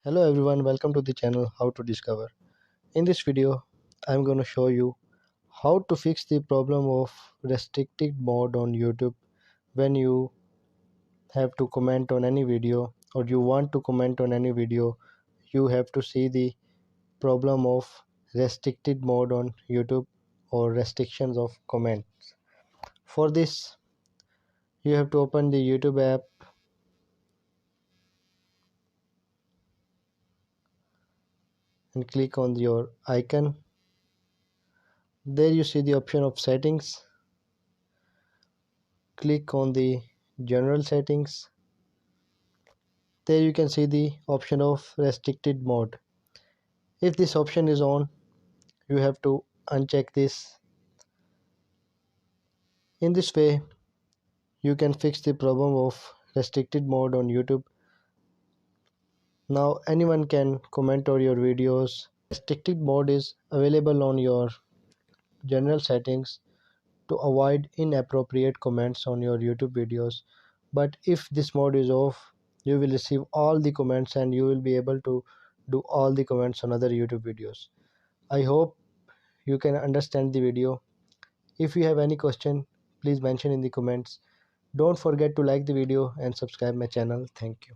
Hello everyone, welcome to the channel How to Discover. In this video, I'm going to show you how to fix the problem of restricted mode on YouTube when you have to comment on any video or you want to comment on any video. You have to see the problem of restricted mode on YouTube or restrictions of comments. For this, you have to open the YouTube app and click on your icon. There you see the option of settings. Click on the general settings. There you can see the option of restricted mode. If this option is on, you have to uncheck this. In this way, you can fix the problem of restricted mode on YouTube. Now anyone can comment on your videos. Restricted mode is available on your general settings to avoid inappropriate comments on your YouTube videos. But if this mode is off, you will receive all the comments and you will be able to do all the comments on other YouTube videos. I hope you can understand the video. If you have any question, please mention in the comments. Don't forget to like the video and subscribe my channel. Thank you.